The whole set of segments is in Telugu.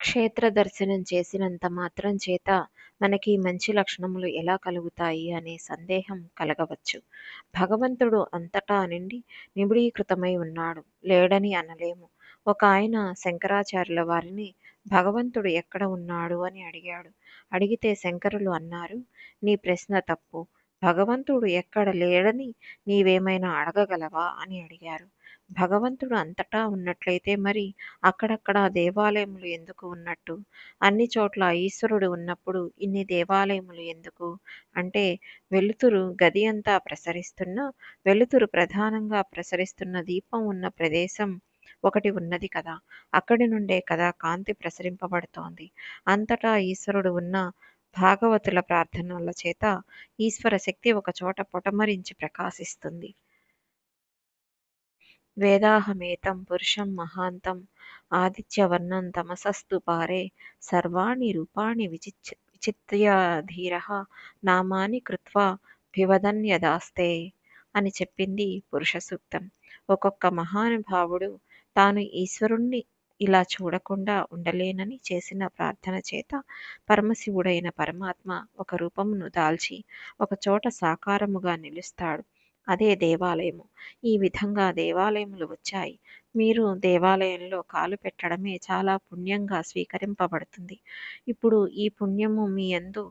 క్షేత్ర దర్శనం చేసినంత మాత్రం చేత మనకి మంచి లక్షణములు ఎలా కలుగుతాయి అనే సందేహం కలగవచ్చు. భగవంతుడు అంతటా నిండి నిబిడీకృతమై ఉన్నాడు. లేడని అనలేము. ఒక ఆయన శంకరాచార్యుల వారిని భగవంతుడు ఎక్కడ ఉన్నాడు అని అడిగాడు. అడిగితే శంకరులు అన్నారు, నీ ప్రశ్న తప్పు. భగవంతుడు ఎక్కడ లేడని నీవేమైనా అడగగలవా అని అడిగారు. భగవంతుడు అంతటా ఉన్నట్లయితే మరి అక్కడక్కడ దేవాలయములు ఎందుకు ఉన్నట్టు? అన్ని చోట్ల ఈశ్వరుడు ఉన్నప్పుడు ఇన్ని దేవాలయములు ఎందుకు? అంటే వెలుతురు గది అంతా ప్రసరిస్తున్నా, వెలుతురు ప్రధానంగా ప్రసరిస్తున్న దీపం ఉన్న ప్రదేశం ఒకటి ఉన్నది కదా! అక్కడి నుండే కదా కాంతి ప్రసరింపబడుతోంది. అంతటా ఈశ్వరుడు ఉన్న భాగవతుల ప్రార్థనల చేత ఈశ్వర శక్తి ఒకచోట పొటమరించి ప్రకాశిస్తుంది. వేదాహమేతం పురుషం మహాంతం ఆదిత్యవర్ణం తమసస్తు పారే సర్వాణి రూపాణి విచిత్య ధీరః నామాని కృత్వా భివదన్యదాస్తే అని చెప్పింది పురుష సూక్తం. ఒక్కొక్క మహానుభావుడు తాను ఈశ్వరుణ్ణి ఇలా చూడకుండా ఉండలేనని చేసిన ప్రార్థన చేత పరమశివుడైన పరమాత్మ ఒక రూపమును దాల్చి ఒకచోట సాకారముగా నిలుస్తాడు. అదే దేవాలయము. ఈ విధంగా దేవాలయములు వచ్చాయి. మీరు దేవాలయంలో కాలు పెట్టడమే చాలా పుణ్యంగా స్వీకరింపబడుతుంది. ఇప్పుడు ఈ పుణ్యము మీ యందు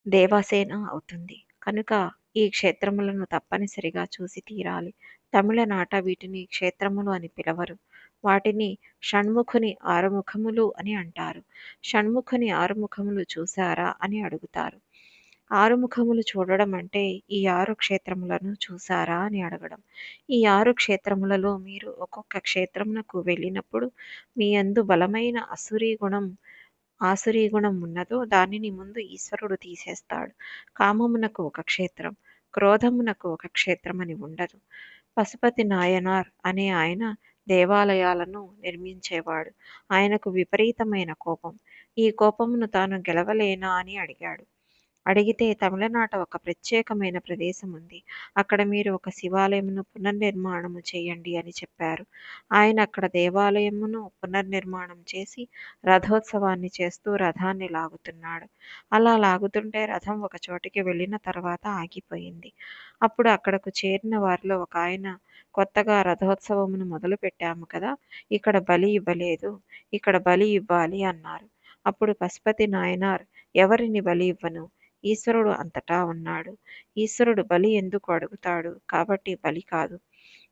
దేవసేన అవుతుంది. కనుక ఈ క్షేత్రములను తప్పనిసరిగా చూసి తీరాలి. తమిళనాట వీటిని క్షేత్రములు అని పిలవరు. వాటిని షణ్ముఖుని ఆరుముఖములు అని అంటారు. షణ్ముఖుని ఆరుముఖములు చూశారా అని అడుగుతారు. ఆరుముఖములు చూడడం అంటే ఈ 6 క్షేత్రములను చూశారా అని అడగడం. ఈ 6 క్షేత్రములలో మీరు ఒక్కొక్క క్షేత్రమునకు వెళ్ళినప్పుడు మీ యందు బలమైన ఆసురీ గుణం ఉన్నదో దానిని ముందు ఈశ్వరుడు తీసేస్తాడు. కామమునకు ఒక క్షేత్రం, క్రోధమునకు ఒక క్షేత్రం అని ఉండదు. పశుపతి నాయనార్ అనే ఆయన దేవాలయాలను నిర్మించేవాడు. ఆయనకు విపరీతమైన కోపం. ఈ కోపమును తాను గెలవలేనా అని అడిగాడు. అడిగితే తమిళనాట ఒక ప్రత్యేకమైన ప్రదేశం ఉంది. అక్కడ మీరు ఒక శివాలయమును పునర్నిర్మాణము చేయండి అని చెప్పారు. ఆయన అక్కడ దేవాలయమును పునర్నిర్మాణం చేసి రథోత్సవాన్ని చేస్తూ రథాన్ని లాగుతున్నాడు. అలా లాగుతుంటే రథం ఒక చోటికి వెళ్ళిన తర్వాత ఆగిపోయింది. అప్పుడు అక్కడకు చేరిన వారిలో ఒక ఆయన, కొత్తగా రథోత్సవమును మొదలు పెట్టాము కదా, ఇక్కడ బలి ఇవ్వలేదు, ఇక్కడ బలి ఇవ్వాలి అన్నారు. అప్పుడు పశుపతి నాయనార్, ఎవరిని బలి ఇవ్వను? ఈశ్వరుడు అంతటా ఉన్నాడు. ఈశ్వరుడు బలి ఎందుకు అడుగుతాడు? కాబట్టి బలి కాదు.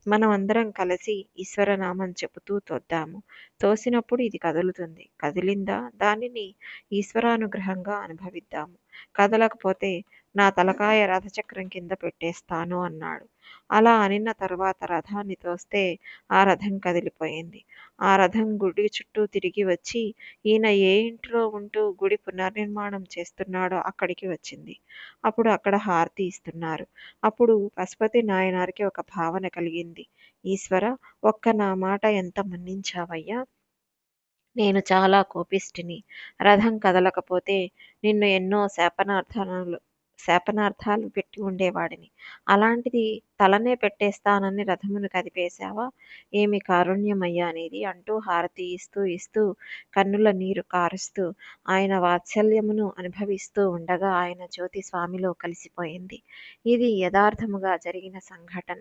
మనం అందరం కలిసి ఈశ్వరనామం చెబుతూ తోద్దాము. తోసినప్పుడు ఇది కదులుతుంది. కదిలిందా? దానిని ఈశ్వరానుగ్రహంగా అనుభవిద్దాము. కదలకపోతే నా తలకాయ రథచక్రం కింద పెట్టేస్తాను అన్నాడు. అలా అనిన తర్వాత రథాన్ని తోస్తే ఆ రథం కదిలిపోయింది. ఆ రథం గుడి చుట్టూ తిరిగి వచ్చి ఈయన ఏ ఇంట్లో ఉంటూ గుడి పునర్నిర్మాణం చేస్తున్నాడో అక్కడికి వచ్చింది. అప్పుడు అక్కడ హారతి ఇస్తున్నారు. అప్పుడు పశుపతి నాయనారికి ఒక భావన కలిగింది. ఈశ్వర, ఒక్క నా మాట ఎంత మన్నించావయ్యా! నేను చాలా కోపిష్ఠిని. రథం కదలకపోతే నిన్ను ఎన్నో శాపనార్థాలు పెట్టి ఉండేవాడిని. అలాంటిది తలనే పెట్టేస్తానని రథమును కదిపేశావా? ఏమి కారుణ్యమయ్యా నీది అంటూ హారతి ఇస్తూ కన్నుల నీరు కారుస్తూ ఆయన వాత్సల్యమును అనుభవిస్తూ ఉండగా ఆయన జ్యోతి స్వామిలో కలిసిపోయింది. ఇది యథార్థముగా జరిగిన సంఘటన.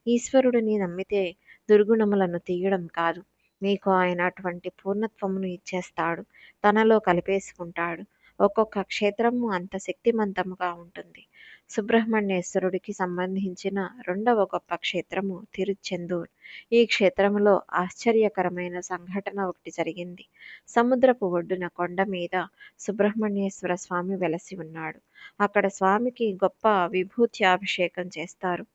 ఈశ్వరుడిని నమ్మితే దుర్గుణములను తీయడం కాదు, మీకు ఆయన అటువంటి పూర్ణత్వమును ఇచ్చేస్తాడు. తనలో కలిపేసుకుంటాడు. ఒక్కొక్క క్షేత్రము అంత శక్తిమంతముగా ఉంటుంది. సుబ్రహ్మణ్యేశ్వరుడికి సంబంధించిన రెండవ గొప్ప క్షేత్రము తిరుచెందూర్. ఈ క్షేత్రములో ఆశ్చర్యకరమైన సంఘటన ఒకటి జరిగింది. సముద్రపు ఒడ్డున కొండ మీద సుబ్రహ్మణ్యేశ్వర స్వామి వెలసి ఉన్నాడు. అక్కడ స్వామికి గొప్ప విభూత్యాభిషేకం చేస్తారు.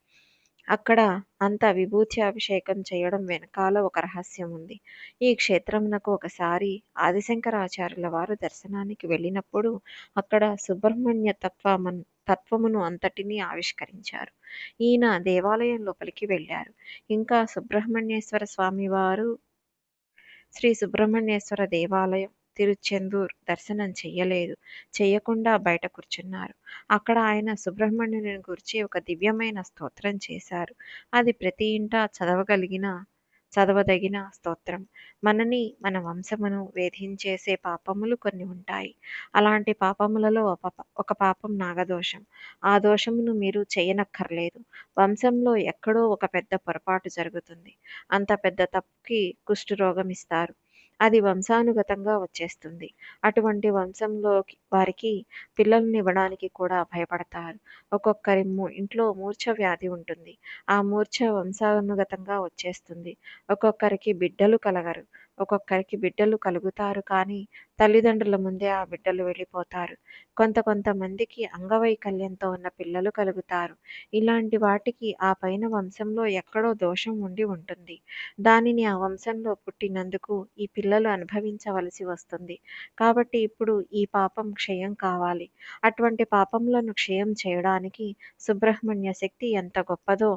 అక్కడ అంత విభూత్యాభిషేకం చేయడం వెనకాల ఒక రహస్యం ఉంది. ఈ క్షేత్రమునకు ఒకసారి ఆదిశంకరాచార్యుల వారు దర్శనానికి వెళ్ళినప్పుడు అక్కడ సుబ్రహ్మణ్య తత్వమును అంతటినీ ఆవిష్కరించారు. ఈయన దేవాలయం లోపలికి వెళ్ళారు. ఇంకా సుబ్రహ్మణ్యేశ్వర స్వామి వారు శ్రీ సుబ్రహ్మణ్యేశ్వర దేవాలయం తిరుచెందూర్ దర్శనం చెయ్యలేదు. చెయ్యకుండా బయట కూర్చున్నారు. అక్కడ ఆయన సుబ్రహ్మణ్యుని గురించి ఒక దివ్యమైన స్తోత్రం చేశారు. అది ప్రతి ఇంటా చదవదగిన స్తోత్రం. మనని, మన వంశమును వేధించేసే పాపములు కొన్ని ఉంటాయి. అలాంటి పాపములలో ఒక పాపం నాగదోషం. ఆ దోషమును మీరు చేయనక్కర్లేదు. వంశంలో ఎక్కడో ఒక పెద్ద పొరపాటు జరుగుతుంది. అంత పెద్ద తప్పుకి కుష్ఠరోగం ఇస్తారు. అది వంశానుగతంగా వచ్చేస్తుంది. అటువంటి వంశంలోకి వారికి పిల్లల్నివ్వడానికి కూడా భయపడతారు. ఒక్కొక్కరి ఇంట్లో మూర్ఛ వ్యాధి ఉంటుంది. ఆ మూర్ఛ వంశానుగతంగా వచ్చేస్తుంది. ఒక్కొక్కరికి బిడ్డలు కలగరు. ఒక్కొక్కరికి బిడ్డలు కలుగుతారు కానీ తల్లిదండ్రుల ముందే ఆ బిడ్డలు వెళ్ళిపోతారు. కొంతమందికి అంగవైకల్యంతో ఉన్న పిల్లలు కలుగుతారు. ఇలాంటి వాటికి ఆ పైన వంశంలో ఎక్కడో దోషం ఉండి ఉంటుంది. దానిని ఆ వంశంలో పుట్టినందుకు ఈ పిల్లలు అనుభవించవలసి వస్తుంది. కాబట్టి ఇప్పుడు ఈ పాపం క్షయం కావాలి. అటువంటి పాపములను క్షయం చేయడానికి సుబ్రహ్మణ్య శక్తి ఎంత గొప్పదో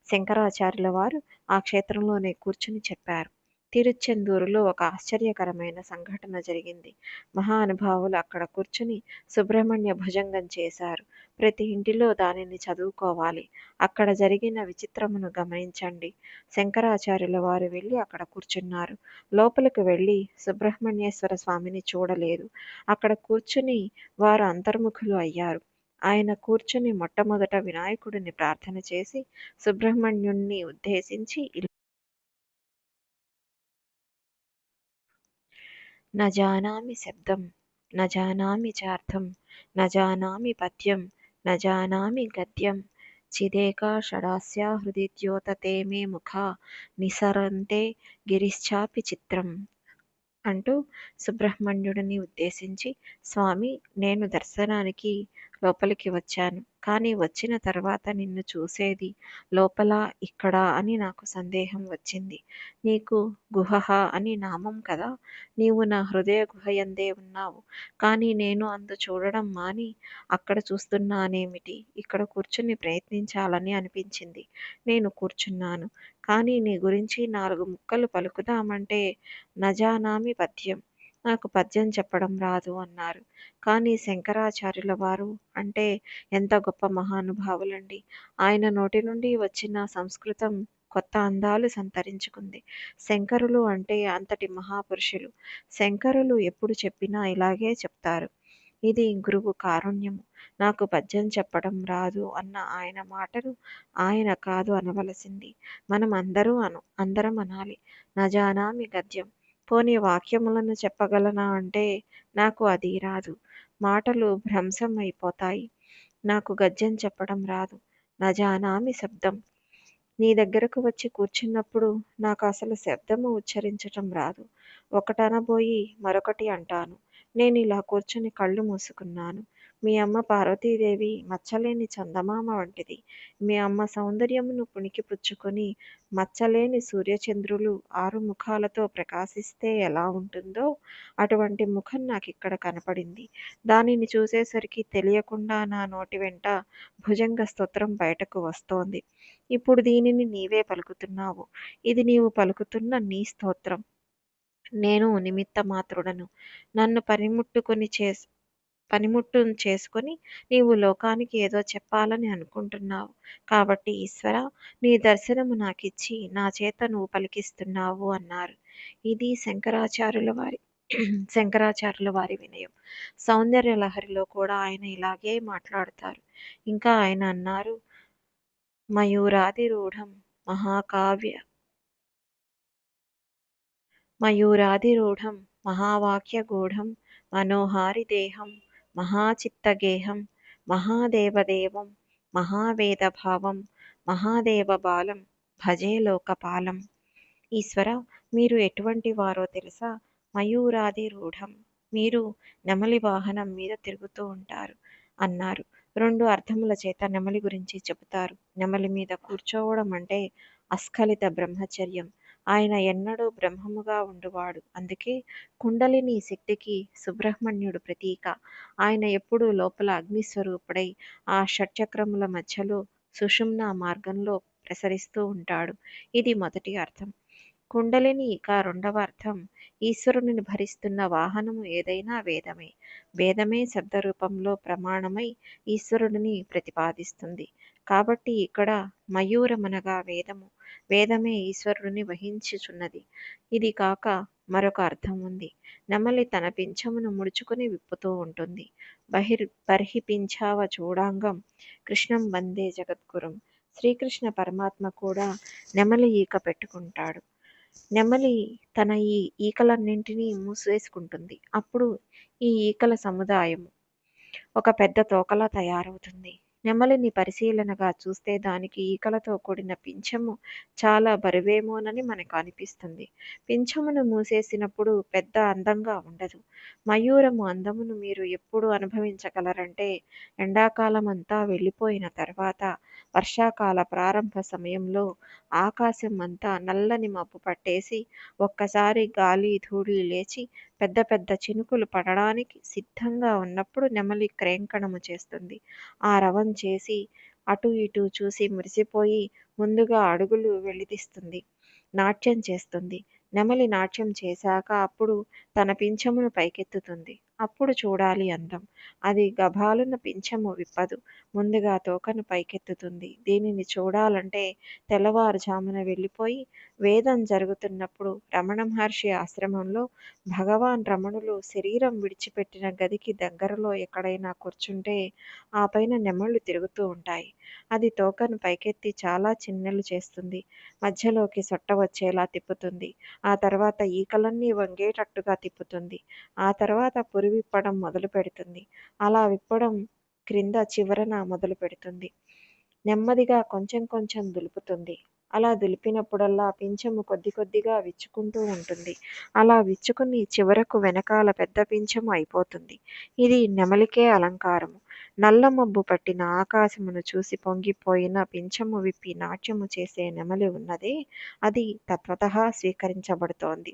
శంకరాచార్యుల వారు ఆ క్షేత్రంలోనే కూర్చుని చెప్పారు. తిరుచెందూరులో ఒక ఆశ్చర్యకరమైన సంఘటన జరిగింది. మహానుభావులు అక్కడ కూర్చుని సుబ్రహ్మణ్య భుజంగం చేశారు. ప్రతి ఇంటిలో దానిని చదువుకోవాలి. అక్కడ జరిగిన విచిత్రమును గమనించండి. శంకరాచార్యుల వారు వెళ్ళి అక్కడ కూర్చున్నారు. లోపలికి వెళ్ళి సుబ్రహ్మణ్యేశ్వర స్వామిని చూడలేదు. అక్కడ కూర్చుని వారు అంతర్ముఖులు అయ్యారు. ఆయన కూర్చుని మొట్టమొదట వినాయకుడిని ప్రార్థన చేసి సుబ్రహ్మణ్యుణ్ణి ఉద్దేశించి న జానామి శబ్దం, న జానామి చార్థం, న జానామి పద్యం, న జానామి గద్యం, చిదేకా షడాస్యా హృది ద్యోతతే మే ముఖా నిసరంతే గిరిశ్చాపి చిత్రం అంటూ సుబ్రహ్మణ్యుడిని ఉద్దేశించి, స్వామి, నేను దర్శనానికి లోపలికి వచ్చాను. కానీ వచ్చిన తర్వాత నిన్ను చూసేది లోపల ఇక్కడా అని నాకు సందేహం వచ్చింది. నీకు గుహః అని నామం కదా! నీవు నా హృదయ గుహయందే ఉన్నావు. కానీ నేను అందు చూడడం మాని అక్కడ చూస్తున్నానేమిటి? ఇక్కడ కూర్చుని ప్రయత్నించాలని అనిపించింది. నేను కూర్చున్నాను. కానీ నీ గురించి 4 ముక్కలు పలుకుదామంటే నజానామి పద్యం. నాకు పద్యం చెప్పడం రాదు అన్నారు. కానీ శంకరాచార్యుల వారు అంటే ఎంత గొప్ప మహానుభావులండి. ఆయన నోటి నుండి వచ్చిన సంస్కృతం కొత్త అందాలు సంతరించుకుంది. శంకరులు అంటే అంతటి మహాపురుషులు. శంకరులు ఎప్పుడు చెప్పినా ఇలాగే చెప్తారు. ఇది గురువు కారుణ్యము. నాకు పద్యం చెప్పడం రాదు అన్న ఆయన మాటను ఆయన కాదు అనవలసింది. మనం అందరం అనాలి. నజానామి గద్యం. పోనీ వాక్యములను చెప్పగలనా అంటే నాకు అది రాదు. మాటలు భ్రంశం అయిపోతాయి. నాకు గద్యం చెప్పడం రాదు. నజానామి శబ్దం. నీ దగ్గరకు వచ్చి కూర్చున్నప్పుడు నాకు అసలు శబ్దము ఉచ్చరించటం రాదు. ఒకటనబోయి మరొకటి అంటాను. నేను ఇలా కూర్చుని కళ్ళు మూసుకున్నాను. మీ అమ్మ పార్వతీదేవి మచ్చలేని చందమామ వంటిది. మీ అమ్మ సౌందర్యమును పుణికిపుచ్చుకొని మచ్చలేని సూర్యచంద్రులు 6 ముఖాలతో ప్రకాశిస్తే ఎలా ఉంటుందో అటువంటి ముఖం నాకిక్కడ కనపడింది. దానిని చూసేసరికి తెలియకుండా నా నోటి వెంట భుజంగ స్తోత్రం బయటకు వస్తోంది. ఇప్పుడు దీనిని నీవే పలుకుతున్నావు. ఇది నీవు పలుకుతున్న నీ స్తోత్రం. నేను నిమిత్త మాత్రుడను. నన్ను పనిముట్టు చేసుకొని నీవు లోకానికి ఏదో చెప్పాలని అనుకుంటున్నావు. కాబట్టి ఈశ్వర, నీ దర్శనము నాకిచ్చి నా చేత నువ్వు పలికిస్తున్నావు అన్నారు. ఇది శంకరాచార్యుల వారి వినయం. సౌందర్య లహరిలో కూడా ఆయన ఇలాగే మాట్లాడతారు. ఇంకా ఆయన అన్నారు, మయూరాధిరూఢం మయూరాధిరూఢం మహావాక్యగూఢం మనోహారిదేహం మహాచిత్తగేహం మహాదేవదేవం మహావేదభావం మహాదేవబాలం భజే లోకపాలం. ఈశ్వర, మీరు ఎటువంటి వారో తెలుసా? మయూరాధిరూఢం. మీరు నెమలి వాహనం మీద తిరుగుతూ ఉంటారు అన్నారు. 2 అర్థముల చేత నెమలి గురించి చెబుతారు. నెమలి మీద కూర్చోవడం అంటే అస్ఖలిత బ్రహ్మచర్యం. ఆయన ఎన్నడూ బ్రహ్మముగా ఉండువాడు. అందుకే కుండలిని శక్తికి సుబ్రహ్మణ్యుడు ప్రతీక. ఆయన ఎప్పుడూ లోపల అగ్నిస్వరూపుడై ఆ షట్చక్రముల మధ్యలో సుషుమ్నా మార్గంలో ప్రసరిస్తూ ఉంటాడు. ఇది మొదటి అర్థం. కుండలిని ఇక రెండవ అర్థం, ఈశ్వరుని భరిస్తున్న వాహనము ఏదైనా వేదమే. వేదమే శబ్దరూపంలో ప్రమాణమై ఈశ్వరుడిని ప్రతిపాదిస్తుంది. కాబట్టి ఇక్కడ మయూరమనగా వేదము, వేదమే ఈశ్వరుడిని వహించుచున్నది. ఇది కాక మరొక అర్థం ఉంది. నెమలి తన పింఛమును ముడుచుకుని విప్పుతూ ఉంటుంది. బర్హి పింఛావ చూడాంగం కృష్ణం వందే జగద్గురుం. శ్రీకృష్ణ పరమాత్మ కూడా నెమలి ఈక పెట్టుకుంటాడు. నెమలి తన ఈ ఈకలన్నింటినీ మూసివేసుకుంటుంది. అప్పుడు ఈ ఈకల సముదాయము ఒక పెద్ద తోకలా తయారవుతుంది. నెమలిని పరిశీలనగా చూస్తే దానికి ఈకలతో కూడిన పింఛము చాలా బరువేమోనని మనకు అనిపిస్తుంది. పింఛమును మూసేసినప్పుడు పెద్ద అందంగా ఉండదు. మయూరము అందమును మీరు ఎప్పుడు అనుభవించగలరంటే ఎండాకాలం అంతా వెళ్ళిపోయిన తర్వాత వర్షాకాల ప్రారంభ సమయంలో ఆకాశం అంతా నల్లని మబ్బు పట్టేసి ఒక్కసారి గాలి ధూళి లేచి పెద్ద పెద్ద చినుకులు పడడానికి సిద్ధంగా ఉన్నప్పుడు నెమలి క్రేంకణము చేస్తుంది. ఆ రవం చేసి అటు ఇటు చూసి మురిసిపోయి ముందుగా అడుగులు వెలితిస్తుంది, నాట్యం చేస్తుంది. నెమలి నాట్యం చేశాక అప్పుడు తన పింఛమును పైకెత్తుతుంది. అప్పుడు చూడాలి అందం. అది గభాలున పింఛము విప్పదు. ముందుగా తోకను పైకెత్తుతుంది. దీనిని చూడాలంటే తెల్లవారుజామున వెళ్ళిపోయి వేదం జరుగుతున్నప్పుడు రమణ మహర్షి ఆశ్రమంలో భగవాన్ రమణులు శరీరం విడిచిపెట్టిన గదికి దగ్గరలో ఎక్కడైనా కూర్చుంటే ఆ పైన నెమళ్ళు తిరుగుతూ ఉంటాయి. అది తోకను పైకెత్తి చాలా చిన్నెలు చేస్తుంది. మధ్యలోకి సొట్ట వచ్చేలా తిప్పుతుంది. ఆ తర్వాత ఈకలన్నీ వంగేటట్టుగా తిప్పుతుంది. ఆ తర్వాత పురి విప్పడం మొదలు పెడుతుంది. అలా విప్పడం క్రింద చివరన మొదలు పెడుతుంది. నెమ్మదిగా కొంచెం కొంచెం దులుపుతుంది. అలా దులిపినప్పుడల్లా పింఛము కొద్ది కొద్దిగా విచ్చుకుంటూ ఉంటుంది. అలా విచ్చుకుని చివరకు వెనకాల పెద్ద పింఛము అయిపోతుంది. ఇది నెమలికే అలంకారము. నల్ల మబ్బు పట్టిన ఆకాశమును చూసి పొంగిపోయిన పింఛము విప్పి నాట్యము చేసే నెమలి ఉన్నదే, అది తత్వతః స్వీకరించబడుతోంది.